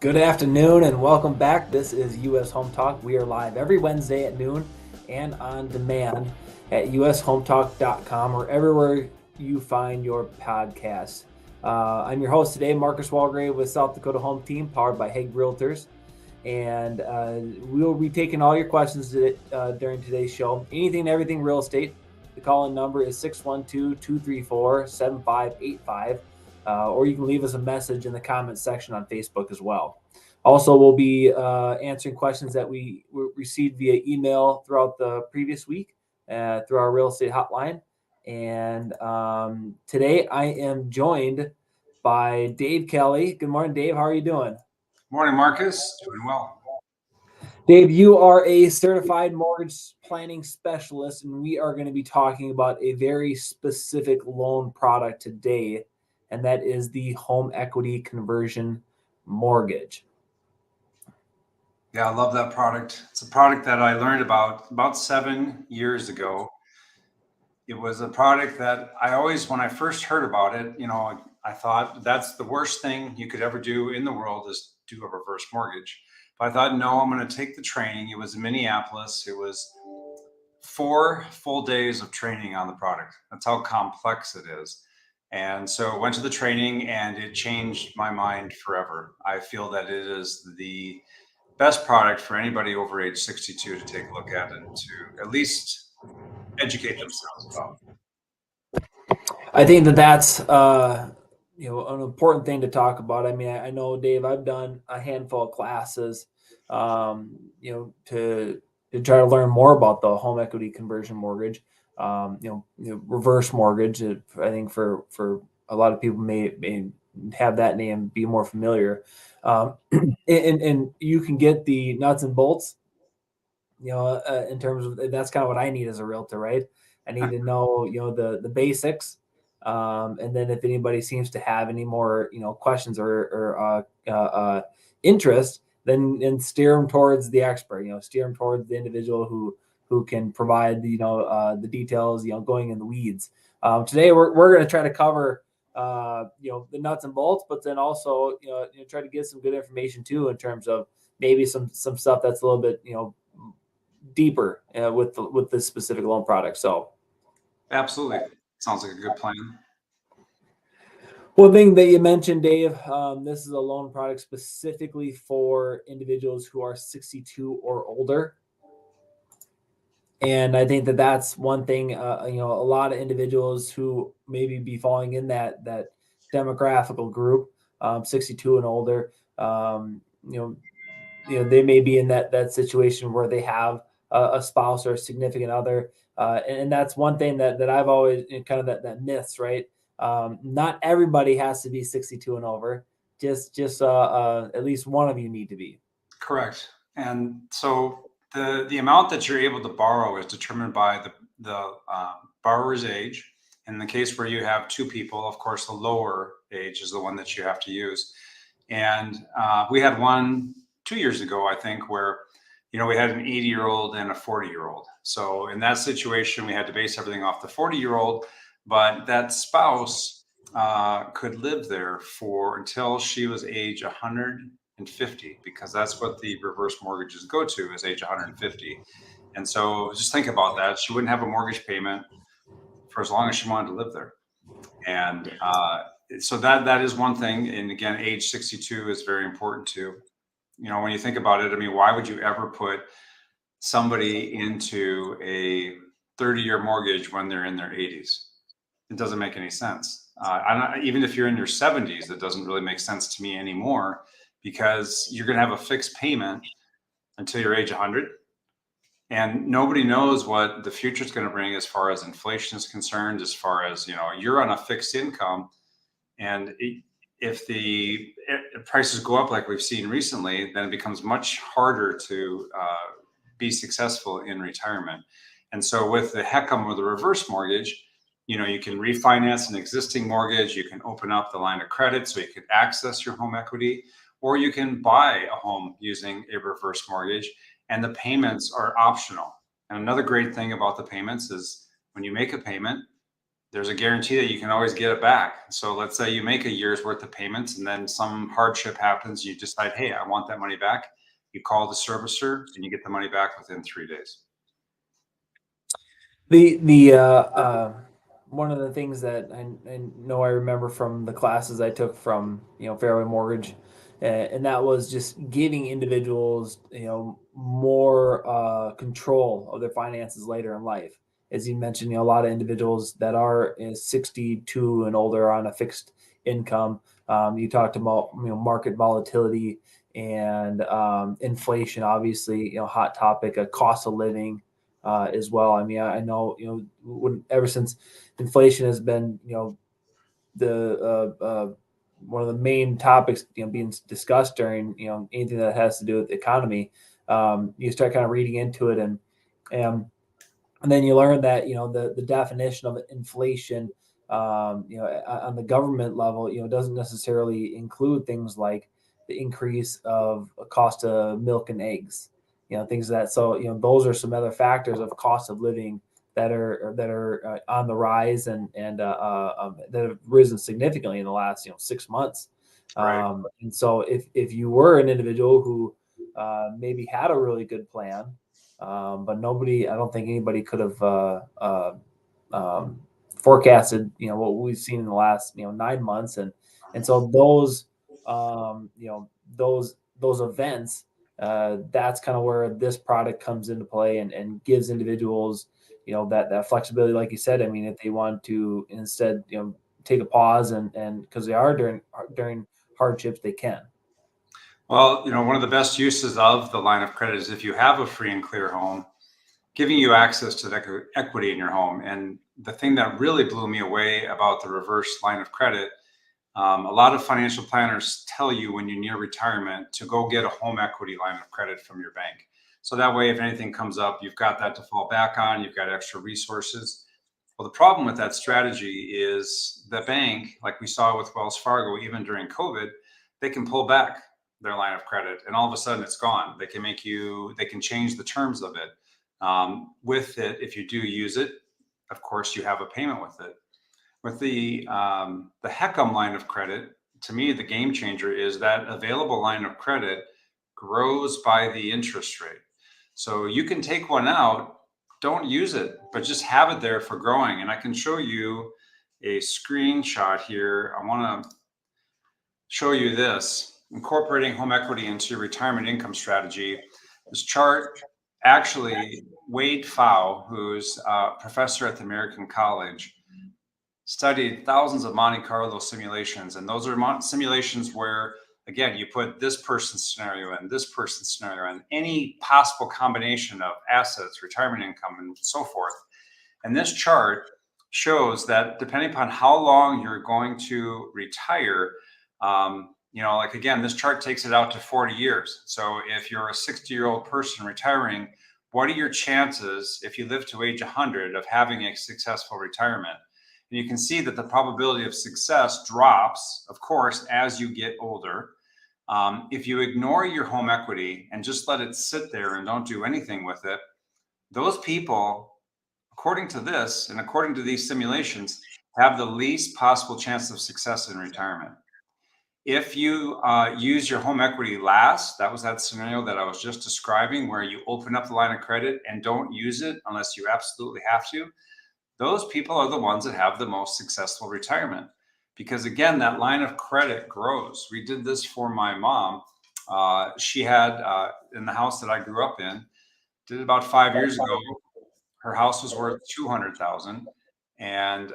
Good afternoon and welcome back. This is US Home Talk. We are live every Wednesday at noon and on demand at ushometalk.com or everywhere you find your podcasts. I'm your host today, Marcus Walgrave with South Dakota Home Team, powered by Hague Realtors. And we will be taking all your questions during today's show. Anything and everything real estate. The call-in number is 612-234-7585. Or you can leave us a message in the comments section on Facebook as well. Also, we'll be answering questions that we received via email throughout the previous week through our real estate hotline. And today I am joined by Dave Kelly. Good morning, Dave. How are you doing? Morning, Marcus. Doing well. Dave, you are a certified mortgage planning specialist, and we are going to be talking about a very specific loan product today, and that is the home equity conversion mortgage. Yeah, I love that product. It's a product that I learned about 7 years ago. It was a product that when I first heard about it, I thought that's the worst thing you could ever do in the world is do a reverse mortgage. But I thought, no, I'm going to take the training. It was in Minneapolis. It was 4 full days of training on the product. That's how complex it is. And so I went to the training and it changed my mind forever. I feel that it is the best product for anybody over age 62 to take a look at and to at least educate themselves about. I think that's an important thing to talk about. I mean, I know, Dave, I've done a handful of classes, to try to learn more about the home equity conversion mortgage, reverse mortgage. I think for a lot of people may have that name be more familiar, and you can get the nuts and bolts. In terms of that's kind of what I need as a realtor, right? I need to know, the basics. And then if anybody seems to have any more, questions or interest, then steer them towards the expert, steer them towards the individual who can provide, the details, going in the weeds. Today, we're going to try to cover, the nuts and bolts, but then also, try to get some good information too, in terms of maybe some stuff that's a little bit, deeper with this specific loan product. So Absolutely. Sounds like a good plan. one thing that you mentioned, Dave, this is a loan product specifically for individuals who are 62 or older. And I think that that's one thing, a lot of individuals who maybe be falling in that demographical group, 62 and older, they may be in that situation where they have a spouse or a significant other, and that's one thing that I've always kind of that myths, right? Not everybody has to be 62 and over. Just at least one of you need to be. Correct. And so the amount that you're able to borrow is determined by the borrower's age. In the case where you have 2 people, of course, the lower age is the one that you have to use. And we had one 2 years ago, I think, where we had an 80-year-old and a 40-year-old. So in that situation, we had to base everything off the 40-year-old, but that spouse could live there until she was age 150, because that's what the reverse mortgages go to, is age 150. And so just think about that. She wouldn't have a mortgage payment for as long as she wanted to live there. And so that is one thing. And again, age 62 is very important too. When you think about it, I mean, why would you ever put somebody into a 30-year mortgage when they're in their 80s? It doesn't make any sense. Even if you're in your 70s, it doesn't really make sense to me anymore, because you're going to have a fixed payment until you're age 100. And nobody knows what the future is going to bring as far as inflation is concerned, as far as, you're on a fixed income. And if the prices go up like we've seen recently, then it becomes much harder to be successful in retirement. And so with the HECM or the reverse mortgage, you can refinance an existing mortgage, you can open up the line of credit so you can access your home equity, or you can buy a home using a reverse mortgage, and the payments are optional. And another great thing about the payments is when you make a payment, there's a guarantee that you can always get it back. So let's say you make a year's worth of payments and then some hardship happens. You decide, hey, I want that money back. You call the servicer and you get the money back within 3 days. The one of the things that I know I remember from the classes I took from Fairway Mortgage, and that was just giving individuals more control of their finances later in life. As you mentioned, a lot of individuals that are 62 and older are on a fixed income. You talked about market volatility and inflation, obviously hot topic, a cost of living as well. I mean, I know ever since inflation has been the one of the main topics being discussed during anything that has to do with the economy. You start kind of reading into it, and and then you learn that the definition of inflation on the government level doesn't necessarily include things like the increase of a cost of milk and eggs, things of that. So those are some other factors of cost of living that are on the rise and that have risen significantly in the last 6 months. Right. And so if you were an individual who maybe had a really good plan, but I don't think anybody could have forecasted, what we've seen in the last, 9 months. And so those events, that's kind of where this product comes into play and gives individuals, that flexibility, like you said. I mean, if they want to instead, take a pause and because they are during hardships, they can. Well, one of the best uses of the line of credit is if you have a free and clear home, giving you access to the equity in your home. And the thing that really blew me away about the reverse line of credit, a lot of financial planners tell you when you're near retirement to go get a home equity line of credit from your bank. So that way, if anything comes up, you've got that to fall back on, you've got extra resources. Well, the problem with that strategy is the bank, like we saw with Wells Fargo, even during COVID, they can pull back their line of credit and all of a sudden it's gone. They can change the terms of it. With it, if you do use it, of course, you have a payment with it. With the HECM line of credit, to me, the game changer is that available line of credit grows by the interest rate. So you can take one out, don't use it, but just have it there for growing. And I can show you a screenshot here. I want to show you this, incorporating home equity into your retirement income strategy. This chart, actually, Wade Pfau, who's a professor at the American College, studied thousands of Monte Carlo simulations. And those are simulations where, again, you put this person's scenario in, this person's scenario in, any possible combination of assets, retirement income, and so forth. And this chart shows that depending upon how long you're going to retire, like again, this chart takes it out to 40 years. So if you're a 60-year-old person retiring, what are your chances if you live to age 100 of having a successful retirement? And you can see that the probability of success drops, of course, as you get older. If you ignore your home equity and just let it sit there and don't do anything with it, those people, according to this and according to these simulations, have the least possible chance of success in retirement. If you use your home equity last, that was that scenario that I was just describing, where you open up the line of credit and don't use it unless you absolutely have to, those people are the ones that have the most successful retirement. Because again, that line of credit grows. We did this for my mom. She had, in the house that I grew up in, did it about 5 years ago. Her house was worth 200,000. And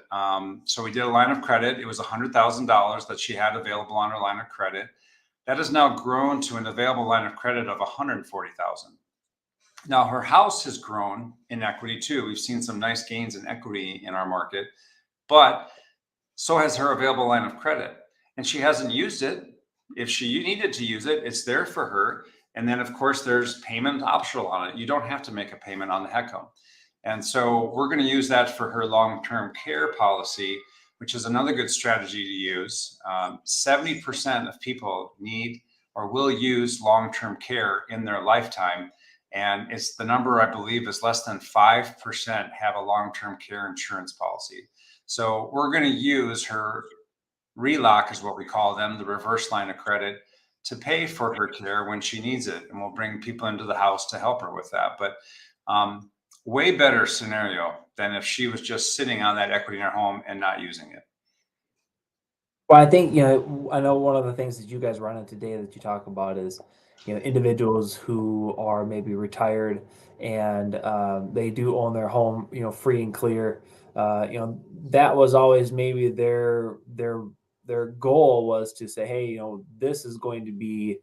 so we did a line of credit. It was $100,000 that she had available on her line of credit. That has now grown to an available line of credit of 140,000. Now her house has grown in equity too. We've seen some nice gains in equity in our market, but so has her available line of credit. And she hasn't used it. If she needed to use it, it's there for her. And then of course there's payment optional on it. You don't have to make a payment on the HECM. And so we're going to use that for her long-term care policy, which is another good strategy to use. 70% of people need or will use long-term care in their lifetime. And it's the number, I believe, is less than 5% have a long-term care insurance policy. So we're going to use her relock, is what we call them, the reverse line of credit, to pay for her care when she needs it. And we'll bring people into the house to help her with that. But um, way better scenario than if she was just sitting on that equity in her home and not using it. Well, I think, I know one of the things that you guys run into today that you talk about is, individuals who are maybe retired and they do own their home, free and clear. That was always maybe their goal was to say, hey, this is going to be,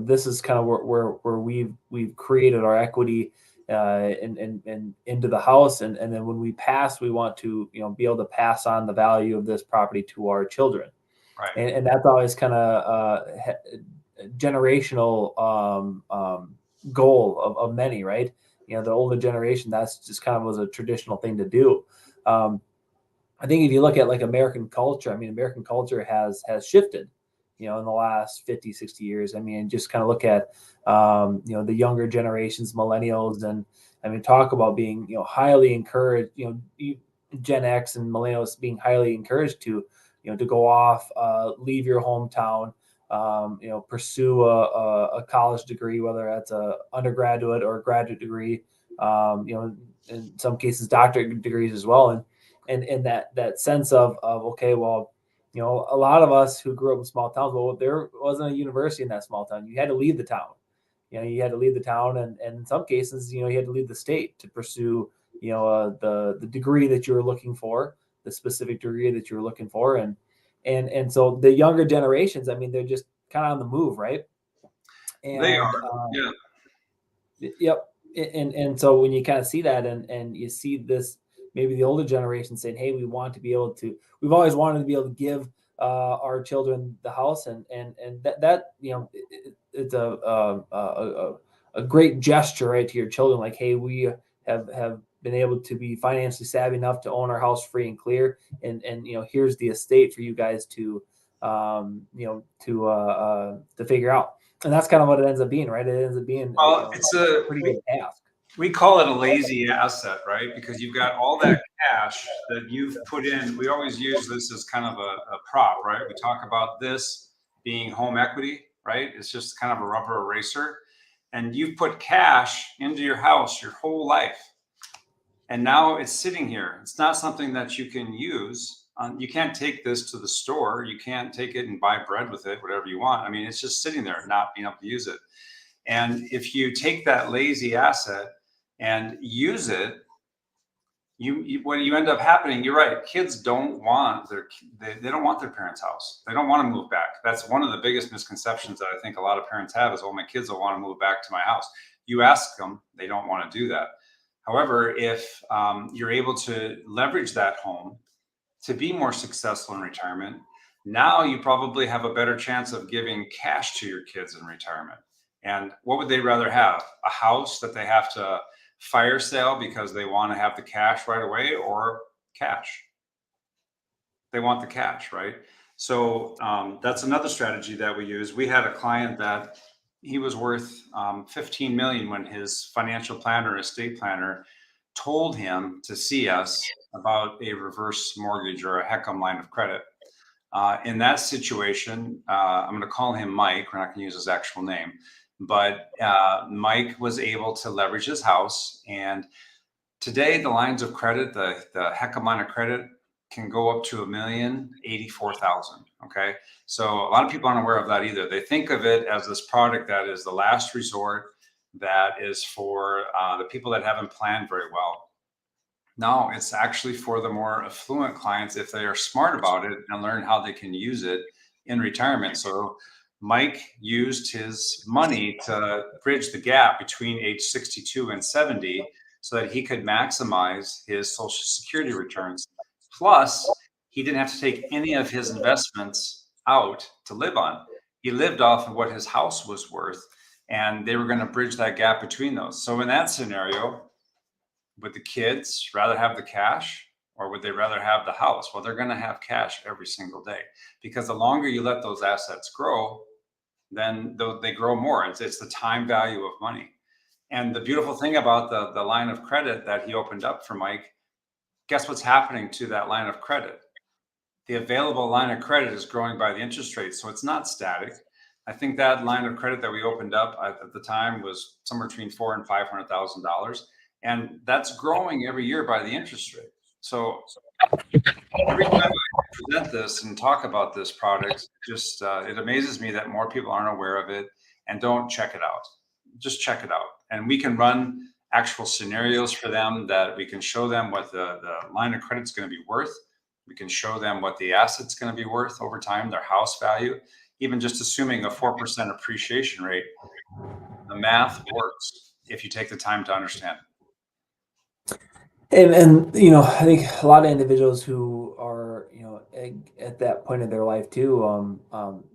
this is kind of where we've created our equity and into the house, and then when we pass, we want to be able to pass on the value of this property to our children, Right. and that's always kind of generational goal of many, right? The older generation, that's just kind of was a traditional thing to do. I think if you look at like American culture, I mean, American culture has shifted, in the last 50, 60 years. I mean, just kind of look at, the younger generations, millennials, and I mean, talk about being, highly encouraged, Gen X and millennials being highly encouraged to, to go off, leave your hometown, pursue a college degree, whether that's a undergraduate or a graduate degree, in some cases, doctorate degrees as well. And that sense of okay, well, a lot of us who grew up in small towns, well, there wasn't a university in that small town. You had to leave the town. You had to leave the town, and in some cases, you had to leave the state to pursue, the degree that you were looking for, the specific degree that you were looking for, and so the younger generations, I mean, they're just kind of on the move, right? They And are. Yeah. Yep. And so when you kind of see that, and you see this, maybe the older generation saying, hey, we've always wanted to be able to give our children the house, and that it's a great gesture, right, to your children, like, hey, we have been able to be financially savvy enough to own our house free and clear, and here's the estate for you guys to to figure out. And that's kind of what it ends up being, right? It ends up being Well, a pretty big task. we call it a lazy asset, right? Because you've got all that cash that you've put in. We always use this as kind of a prop, right? We talk about this being home equity, right? It's just kind of a rubber eraser. And you've put cash into your house your whole life. And now it's sitting here. It's not something that you can use. You can't take this to the store. You can't take it and buy bread with it, whatever you want. I mean, it's just sitting there, not being able to use it. And if you take that lazy asset and use it, what you end up happening, you're right, kids don't want they don't want their parents' house. They don't want to move back. That's one of the biggest misconceptions that I think a lot of parents have is, oh, my kids will want to move back to my house. You ask them, they don't want to do that. However, if you're able to leverage that home to be more successful in retirement, now you probably have a better chance of giving cash to your kids in retirement. And what would they rather have? A house that they have to fire sale because they want to have the cash right away, or cash? They want the cash, right? So that's another strategy that we use. We had a client that he was worth 15 million when his financial planner, estate planner, told him to see us about a reverse mortgage or a HECM line of credit. In that situation, I'm going to call him Mike. We're not going to use his actual name, but Mike was able to leverage his house. And today, the lines of credit, the HECM line of credit, can go up to $1,084,000. Okay, so a lot of people aren't aware of that either. They think of it as this product that is the last resort, that is for the people that haven't planned very well. No, it's actually for the more affluent clients if they are smart about it and learn how they can use it in retirement. So Mike used his money to bridge the gap between age 62 and 70 so that he could maximize his Social Security returns. Plus, he didn't have to take any of his investments out to live on. He lived off of what his house was worth, and they were going to bridge that gap between those. So in that scenario, would the kids rather have the cash, or would they rather have the house? Well, they're going to have cash every single day, because the longer you let those assets grow, then they grow more. It's the time value of money. And the beautiful thing about the line of credit that he opened up for Mike, guess what's happening to that line of credit? The available line of credit is growing by the interest rate, so it's not static. I think that line of credit that we opened up at the time was somewhere between $400,000 and $500,000, and that's growing every year by the interest rate. So every time I present this and talk about this product, just it amazes me that more people aren't aware of it and don't check it out. Just check it out, and we can run actual scenarios for them that we can show them what the line of credit is going to be worth. We can show them what the asset's going to be worth over time, their house value. Even just assuming a 4% appreciation rate, the math works if you take the time to understand it. And I think a lot of individuals who are at that point in their life too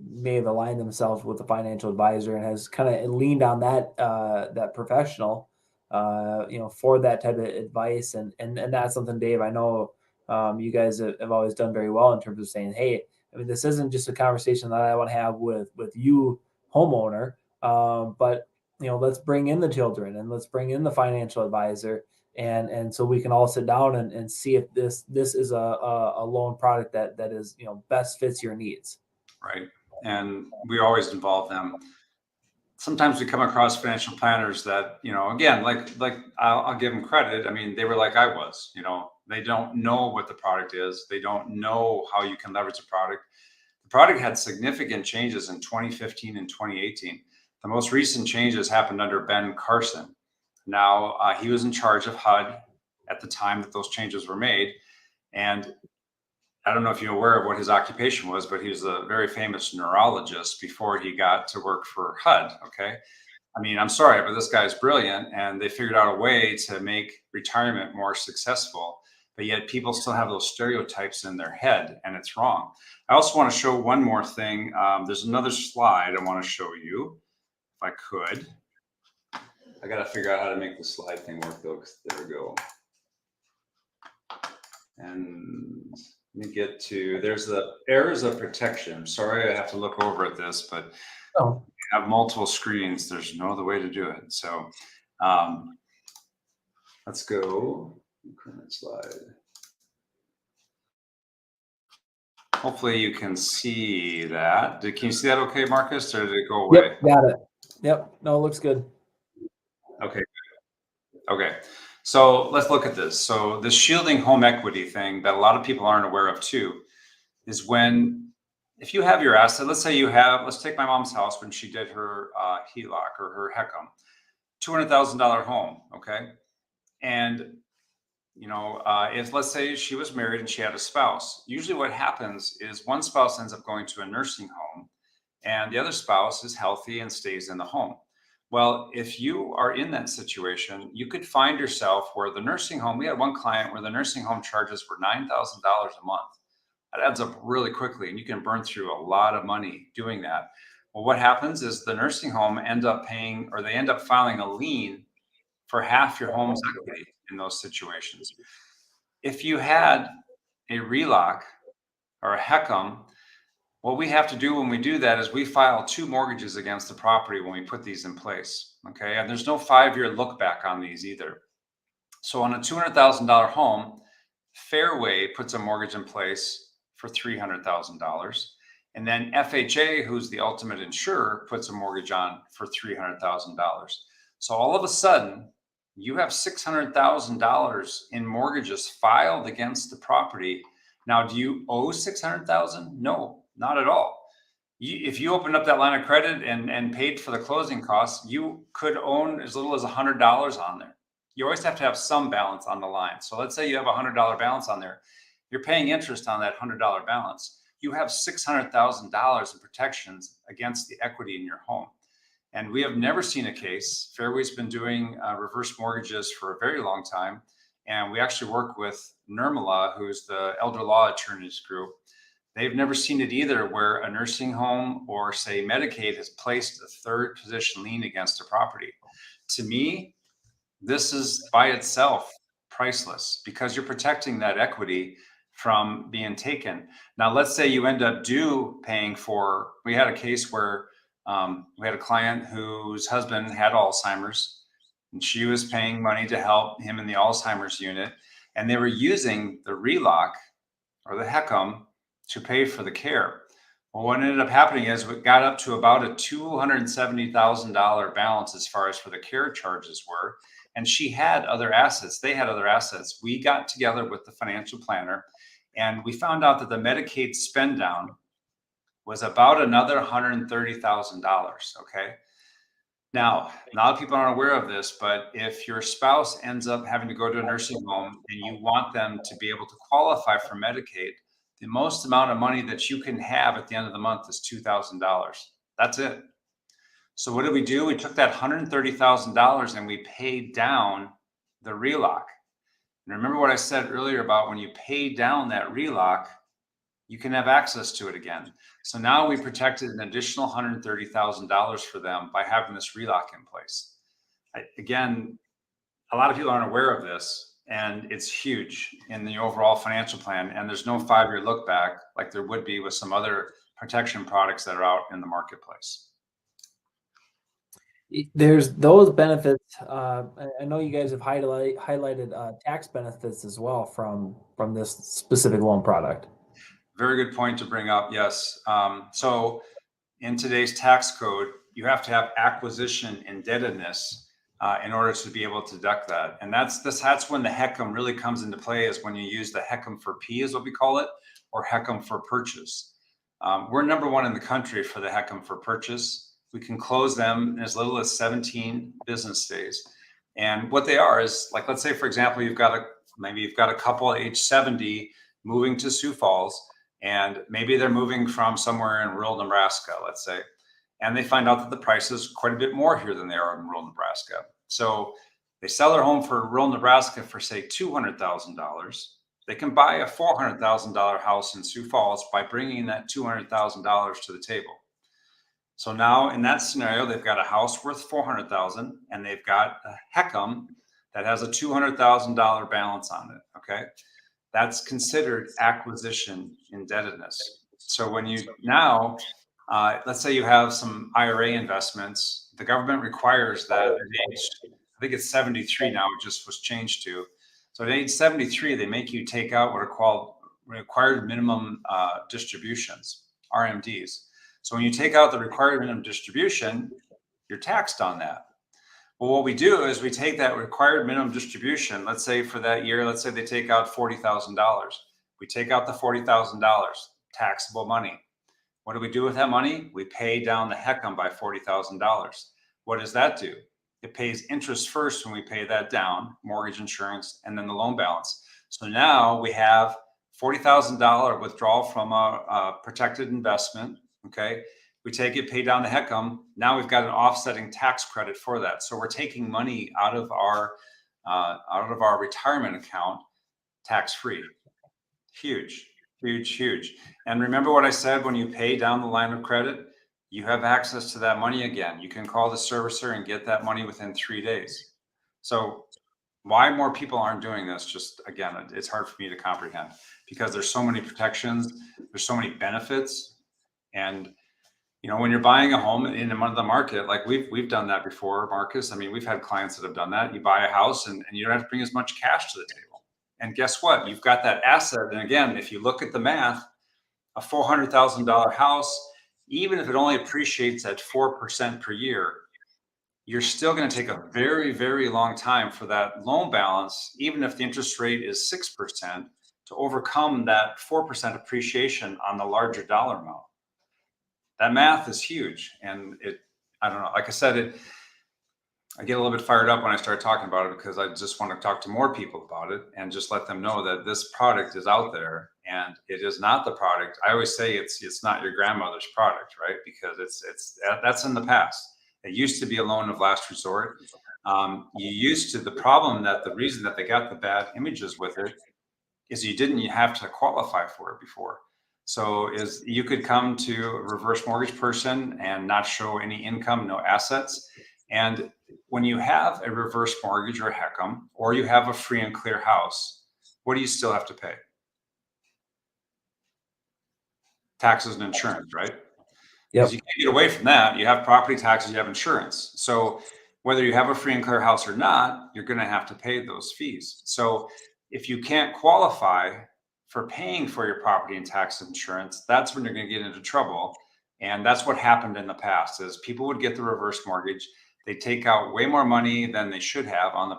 may have aligned themselves with a financial advisor and has kind of leaned on that professional for that type of advice, and that's something, Dave, I know you guys have always done very well in terms of saying, hey, I mean, this isn't just a conversation that I want to have with you, homeowner, but let's bring in the children and let's bring in the financial advisor, and so we can all sit down and see if this is a loan product that is best fits your needs. Right. And we always involve them. Sometimes we come across financial planners that, again, like I'll give them credit. I mean, they were like I was, they don't know what the product is. They don't know how you can leverage the product. The product had significant changes in 2015 and 2018. The most recent changes happened under Ben Carson. Now, he was in charge of HUD at the time that those changes were made. And I don't know if you're aware of what his occupation was, but he was a very famous neurologist before he got to work for HUD. Okay. I mean, I'm sorry, but this guy's brilliant, and they figured out a way to make retirement more successful. But yet people still have those stereotypes in their head, and it's wrong. I also want to show one more thing. There's another slide I want to show you, if I could. I got to figure out how to make the slide thing work, though, because there we go. And let me get to, there's the errors of protection. I'm sorry I have to look over at this, but you have multiple screens. There's no other way to do it. So let's go. Current slide. Hopefully you can see that. Can you see that okay, Marcus, or did it go away? Yep, got it. Yep. No, it looks good. Okay. Okay. So let's look at this. So the shielding home equity thing that a lot of people aren't aware of too is if you have your asset, let's say let's take my mom's house when she did her HELOC or her HECM, $200,000 home. Okay. And if let's say she was married and she had a spouse, usually what happens is one spouse ends up going to a nursing home and the other spouse is healthy and stays in the home. Well, if you are in that situation, you could find yourself where the nursing home, we had one client where the nursing home charges were $9,000 a month. That adds up really quickly, and you can burn through a lot of money doing that. Well, what happens is the nursing home they end up filing a lien for half your home's equity in those situations. If you had a RELOC or a HECM, what we have to do when we do that is we file 2 mortgages against the property when we put these in place. Okay. And there's no 5-year look back on these either. So on a $200,000 home, Fairway puts a mortgage in place for $300,000. And then FHA, who's the ultimate insurer, puts a mortgage on for $300,000. So all of a sudden, you have $600,000 in mortgages filed against the property. Now, do you owe $600,000? No. Not at all. If you opened up that line of credit and paid for the closing costs, you could own as little as $100 on there. You always have to have some balance on the line. So let's say you have a $100 balance on there. You're paying interest on that $100 balance. You have $600,000 in protections against the equity in your home. And we have never seen a case. Fairway's been doing reverse mortgages for a very long time. And we actually work with NERMLA, who's the elder law attorneys group. They've never seen it either where a nursing home or say Medicaid has placed a third position lien against a property. To me, this is by itself priceless because you're protecting that equity from being taken. Now, let's say you end up paying for, we had a case where we had a client whose husband had Alzheimer's and she was paying money to help him in the Alzheimer's unit. and they were using the RELOC or the HECM to pay for the care. Well, what ended up happening is we got up to about a $270,000 balance as far as for the care charges were. And she had other assets. They had other assets. We got together with the financial planner and we found out that the Medicaid spend down was about another $130,000. Okay. Now, a lot of people aren't aware of this, but if your spouse ends up having to go to a nursing home and you want them to be able to qualify for Medicaid, the most amount of money that you can have at the end of the month is $2,000. That's it. So what did we do? We took that $130,000 and we paid down the RELOC. And remember what I said earlier about when you pay down that RELOC, you can have access to it again. So now we protected an additional $130,000 for them by having this RELOC in place. Again, a lot of people aren't aware of this, and it's huge in the overall financial plan. And there's no 5-year look back like there would be with some other protection products that are out in the marketplace. There's those benefits. I know you guys have highlighted tax benefits as well from this specific loan product. Very good point to bring up. Yes. So in today's tax code, you have to have acquisition indebtedness in order to be able to deduct that. And that's when the HECM really comes into play, is when you use the HECM for P is what we call it, or HECM for purchase. We're number one in the country for the HECM for purchase. We can close them in as little as 17 business days. And what they are is, like, let's say, for example, maybe you've got a couple age 70 moving to Sioux Falls, and maybe they're moving from somewhere in rural Nebraska, let's say, and they find out that the price is quite a bit more here than they are in rural Nebraska. So they sell their home for rural Nebraska for, say, $200,000. They can buy a $400,000 house in Sioux Falls by bringing that $200,000 to the table. So now in that scenario, they've got a house worth $400,000 and they've got a HECM that has a $200,000 balance on it. Okay. That's considered acquisition indebtedness. So when you now, let's say you have some IRA investments, the government requires that at age, I think it's 73 now, it just was changed to. So at age 73, they make you take out what are called required minimum distributions, RMDs. So when you take out the required minimum distribution, you're taxed on that. Well, what we do is we take that required minimum distribution, let's say for that year, let's say they take out $40,000. We take out the $40,000, taxable money. What do we do with that money? We pay down the HECM by $40,000. What does that do? It pays interest first when we pay that down, mortgage insurance, and then the loan balance. So now we have $40,000 withdrawal from a protected investment. Okay. We take it, pay down the HECM. Now we've got an offsetting tax credit for that. So we're taking money out of our retirement account tax-free. Huge, huge, huge. And remember what I said, when you pay down the line of credit, you have access to that money again. You can call the servicer and get that money within 3 days. So why more people aren't doing this, just again, it's hard for me to comprehend, because there's so many protections, there's so many benefits. And when you're buying a home in the market, like we've done that before, Marcus. I mean, we've had clients that have done that. You buy a house and you don't have to bring as much cash to the table. And guess what? You've got that asset. And again, if you look at the math, a $400,000 house, even if it only appreciates at 4% per year, you're still going to take a very, very long time for that loan balance, even if the interest rate is 6%, to overcome that 4% appreciation on the larger dollar amount. That math is huge. And I don't know, like I said, I get a little bit fired up when I start talking about it, because I just want to talk to more people about it and just let them know that this product is out there, and it is not the product. I always say it's not your grandmother's product, right? Because that's in the past. It used to be a loan of last resort. The reason that they got the bad images with it is you didn't have to qualify for it before. So you could come to a reverse mortgage person and not show any income, no assets. And when you have a reverse mortgage or a HECM, or you have a free and clear house, what do you still have to pay? Taxes and insurance, right? Because you can't get away from that. You have property taxes, you have insurance. So whether you have a free and clear house or not, you're going to have to pay those fees. So If you can't qualify for paying for your property and tax insurance, that's when you're going to get into trouble. And that's what happened in the past is people would get the reverse mortgage. They take out way more money than they should have on the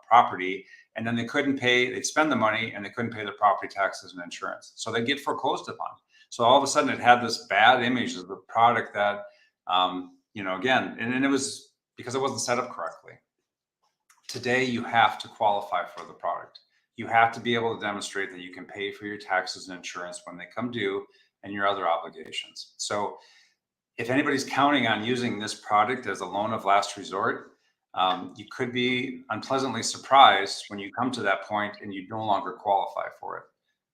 property. And then they couldn't pay, they'd spend the money and they couldn't pay their property taxes and insurance. So they get foreclosed upon. So all of a sudden it had this bad image of the product that, again, and it was because it wasn't set up correctly. Today, you have to qualify for the product. You have to be able to demonstrate that you can pay for your taxes and insurance when they come due and your other obligations. So if anybody's counting on using this product as a loan of last resort, you could be unpleasantly surprised when you come to that point and you no longer qualify for it.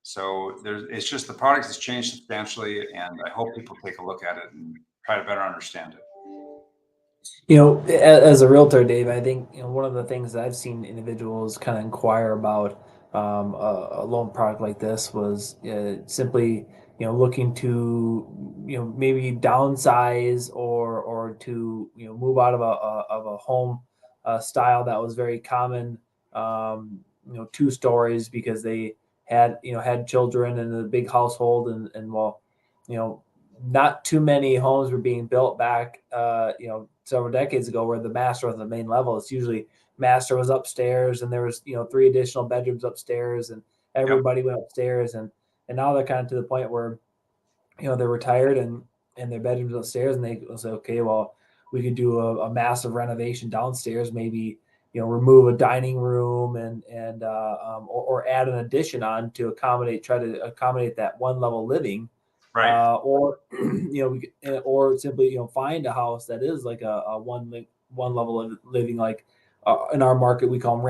So it's just the product has changed substantially, and I hope people take a look at it and try to better understand it. As a realtor, Dave, I think one of the things that I've seen individuals kind of inquire about a loan product like this was simply looking to maybe downsize or to move out of a home style that was very common, 2 stories, because they had children and a big household, and well, not too many homes were being built back several decades ago where the master was the main level. It's usually master was upstairs and there was 3 additional bedrooms upstairs, and everybody went upstairs, and now they're kind of to the point where they're retired and their bedrooms upstairs, and they say, okay, well, we could do a massive renovation downstairs, maybe remove a dining room or add an addition on to try to accommodate that one level living. Right. Or or simply find a house that is like a one level of living, like in our market we call them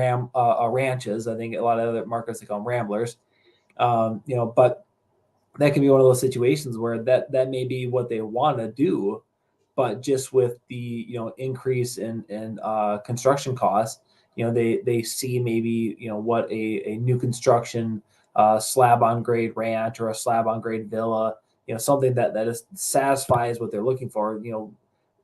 ranches. I think a lot of other markets they call them ramblers. But that can be one of those situations where that may be what they want to do, but just with the increase in construction costs, they see maybe what a new construction slab on grade ranch or a slab on grade villa, something that is satisfies what they're looking for.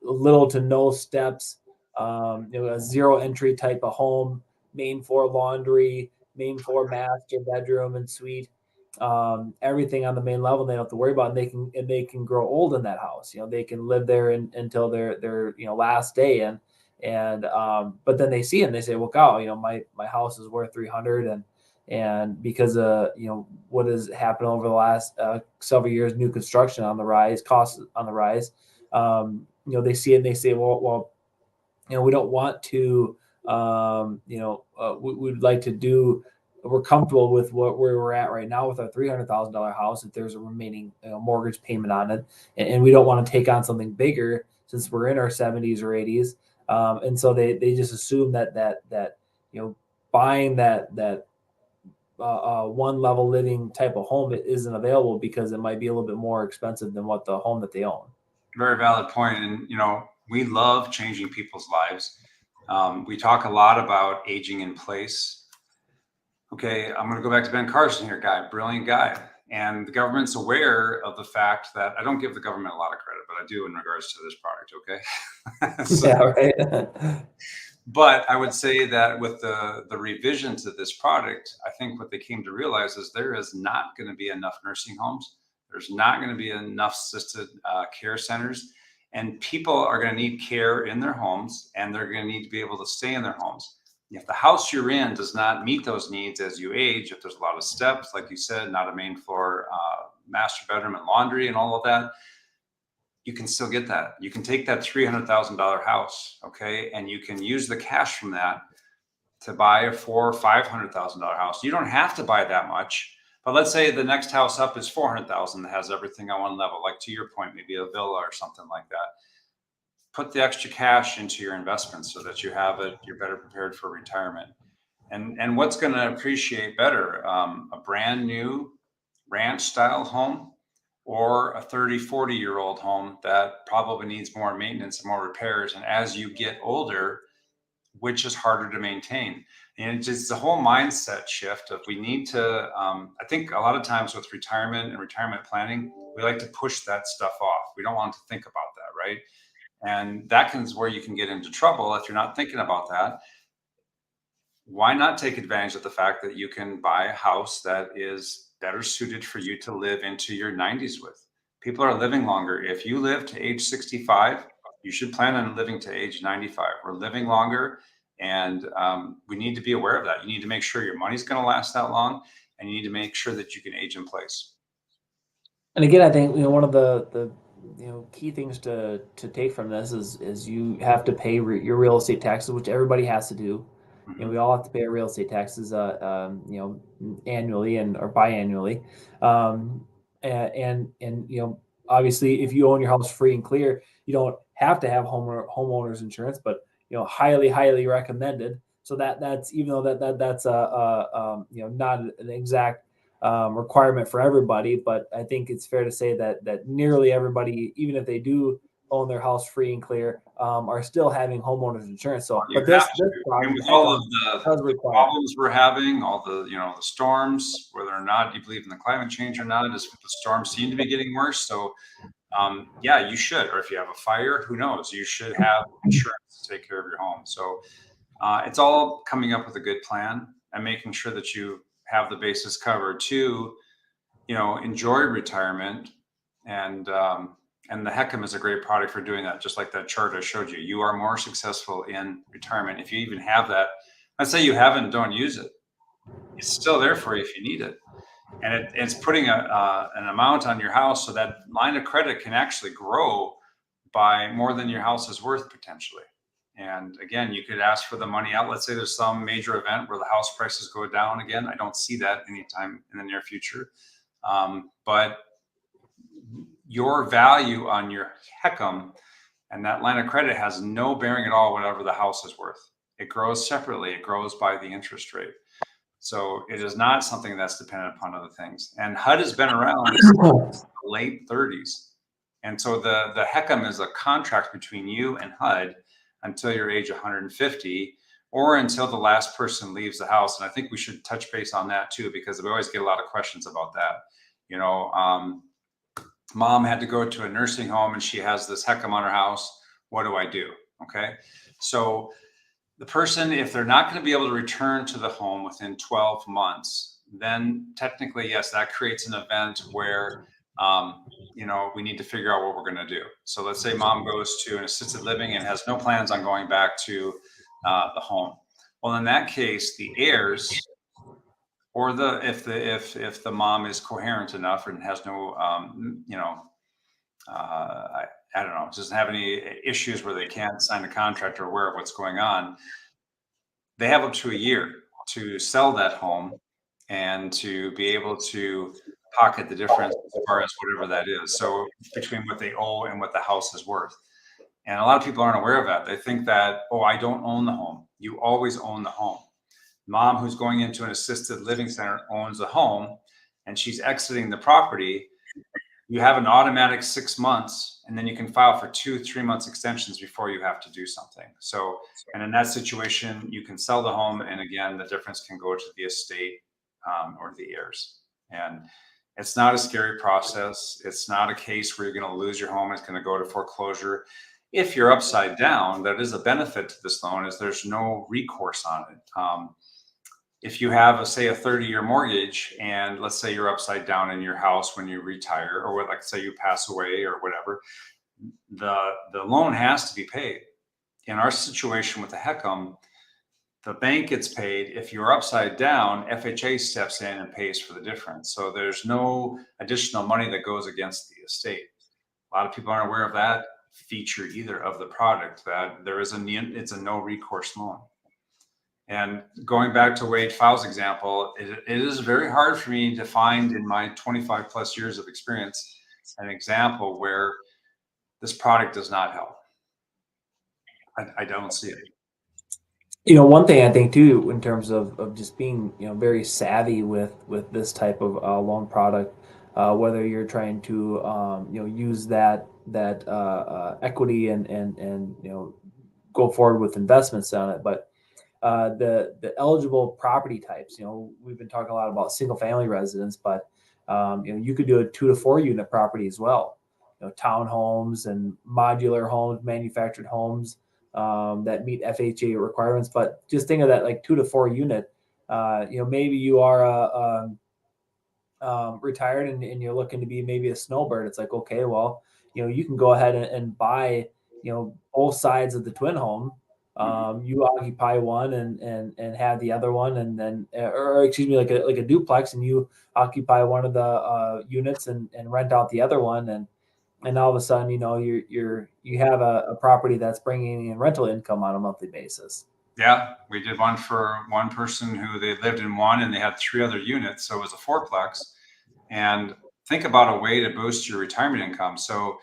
Little to no steps, a zero entry type of home, main floor laundry, main floor master bedroom and suite, everything on the main level they don't have to worry about, and they can grow old in that house. They can live there until their last day, and but then they see it and they say, well, God, my house is worth 300, and because what has happened over the last several years, new construction on the rise, costs on the rise, they see it and they say, well, we don't want to, we'd like to do, we're comfortable with where we're at right now with our $300,000 house if there's a remaining mortgage payment on it, and we don't want to take on something bigger since we're in our 70s or 80s, and so they just assume that buying that one level living type of home it isn't available because it might be a little bit more expensive than what the home that they own. Very valid point. And, we love changing people's lives. We talk a lot about aging in place. Okay, I'm going to go back to Ben Carson here, brilliant guy. And the government's aware of the fact that I don't give the government a lot of credit, but I do in regards to this product. Okay. So, Yeah, right. but I would say that with the revision to this product, I think what they came to realize is there is not going to be enough nursing homes. There's not going to be enough assisted care centers, and people are going to need care in their homes, and they're going to need to be able to stay in their homes. If the house you're in does not meet those needs as you age, if there's a lot of steps, like you said, not a main floor master bedroom and laundry and all of that, you can still get that. You can take that $300,000 house, okay, and you can use the cash from that to buy a $400,000 or $500,000 house. You don't have to buy that much, but let's say the next house up is $400,000 that has everything on one level, like to your point, maybe a villa or something like that. Put the extra cash into your investments so that you have it. You're better prepared for retirement. And what's going to appreciate better, a brand new ranch style home or a 30, 40-year-old home that probably needs more maintenance and more repairs. And as you get older, which is harder to maintain. And it's just the whole mindset shift of we need to, I think a lot of times with retirement and retirement planning, we like to push that stuff off. We don't want to think about that, right? And that is where you can get into trouble if you're not thinking about that. why not take advantage of the fact that you can buy a house that is better suited for you to live into your 90s with? People are living longer. If you live to age 65, you should plan on living to age 95. We're living longer, and we need to be aware of that. You need to make sure your money's going to last that long, and you need to make sure that you can age in place. And again, I think one of the key things to take from this is you have to pay your real estate taxes, which everybody has to do. We Mhm. all have to pay our real estate taxes, annually and or biannually, um, and obviously, if you own your house free and clear, you don't have to have homeowners insurance, but highly recommended. So that's even though that's not an exact requirement for everybody, but I think it's fair to say that nearly everybody, even if they do own their house free and clear, are still having homeowners insurance. So, You but have this to. I mean, product with all of HECM does the require it. problems we're having, all the storms, whether or not you believe in the climate change or not, is the storms seem to be getting worse. So, yeah, you should. Or if you have a fire, who knows? You should have insurance to take care of your home. So, it's all coming up with a good plan and making sure that you have the bases covered to, enjoy retirement. And the HECM is a great product for doing that. Just like that chart I showed you, you are more successful in retirement if you even have that. Let's say you haven't, don't use it. It's still there for you if you need it, and it's putting an amount on your house so that line of credit can actually grow by more than your house is worth potentially. And again, you could ask for the money out. Let's say there's some major event where the house prices go down again. I don't see that anytime in the near future. But your value on your HECM and that line of credit has no bearing at all whatever the house is worth. It grows separately. It grows by the interest rate. So it is not something that's dependent upon other things. And HUD has been around since the late 30s. And so the HECM is a contract between you and HUD until your age 150 or until the last person leaves the house. And I think we should touch base on that too, because we always get a lot of questions about that. You know, mom had to go to a nursing home and she has this HECM on her house. What do I do? Okay. So the person, if they're not going to be able to return to the home within 12 months, then technically, yes, that creates an event where, we need to figure out what we're going to do. So let's say mom goes to an assisted living and has no plans on going back to the home. Well, in that case, the heirs or if the mom is coherent enough and has no, I don't know, doesn't have any issues where they can't sign a contract or aware of what's going on, they have up to a year to sell that home and to be able to pocket the difference as far as whatever that is. So between what they owe and what the house is worth. And a lot of people aren't aware of that. They think that, oh, I don't own the home. You always own the home. Mom who's going into an assisted living center owns the home and she's exiting the property. You have an automatic 6 months, and then you can file for 2 3 months extensions before you have to do something. So, and in that situation, you can sell the home, and again, the difference can go to the estate or the heirs. And it's not a scary process. It's not a case where you're going to lose your home. It's going to go to foreclosure. If you're upside down, that is a benefit to this loan is there's no recourse on it. If you have say a 30-year mortgage and let's say you're upside down in your house when you retire or like say you pass away or whatever, the loan has to be paid. In our situation with the HECM, the bank gets paid. If you're upside down, FHA steps in and pays for the difference. So there's no additional money that goes against the estate. A lot of people aren't aware of that feature either of the product, that it's a no recourse loan. And going back to Wade Pfau's example, it is very hard for me to find in my 25 plus years of experience an example where this product does not help. I don't see it. One thing I think too, in terms of just being very savvy with this type of loan product, whether you're trying to use that equity and go forward with investments on it, but the eligible property types. We've been talking a lot about single family residence, but you could do a 2 to 4 unit property as well. Townhomes and modular homes, manufactured homes, that meet FHA requirements. But just think of that like 2 to 4 unit. Maybe you are retired and you're looking to be maybe a snowbird. It's like, okay, well, you can go ahead and buy, both sides of the twin home. You occupy one and have the other one, and then, or excuse me, like a duplex, and you occupy one of the units and rent out the other one, and all of a sudden, you have a property that's bringing in rental income on a monthly basis. Yeah, we did one for one person who they lived in one and they had 3 other units, so it was a fourplex. And think about a way to boost your retirement income. So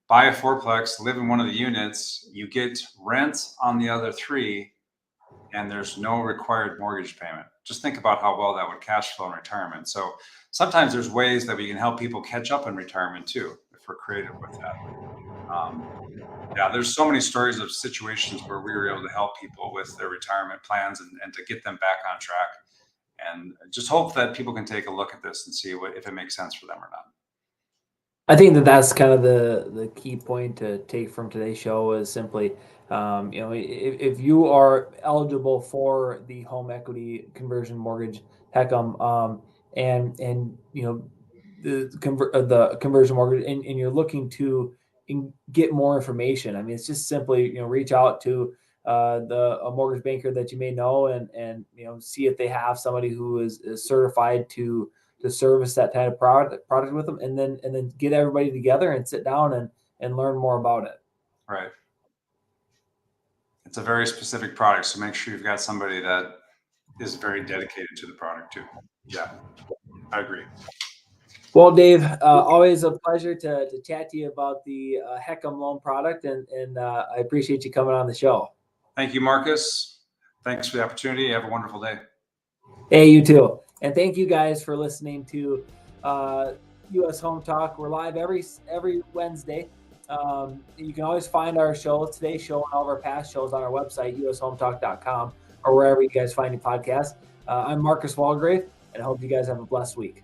buy a fourplex, live in one of the units, you get rent on the other 3, and there's no required mortgage payment. Just think about how well that would cash flow in retirement. So sometimes there's ways that we can help people catch up in retirement too, if we're creative with that. Yeah, there's so many stories of situations where we were able to help people with their retirement plans and to get them back on track. And just hope that people can take a look at this and see if it makes sense for them or not. I think that that's kind of the key point to take from today's show is simply, if you are eligible for the home equity conversion mortgage, HECM, and the conversion mortgage, and you're looking to get more information. I mean, it's just simply reach out to a mortgage banker that you may know, and see if they have somebody who is certified to service that type of product with them, and then get everybody together and sit down and learn more about it. Right. It's a very specific product, so make sure you've got somebody that is very dedicated to the product too. Yeah, I agree. Well, Dave, always a pleasure to chat to you about the HECM loan product, and I appreciate you coming on the show. Thank you, Marcus. Thanks for the opportunity. Have a wonderful day. Hey, you too. And thank you guys for listening to US Home Talk. We're live every Wednesday. You can always find our show, today's show, and all of our past shows on our website, ushometalk.com, or wherever you guys find your podcast. I'm Marcus Walgrave, and I hope you guys have a blessed week.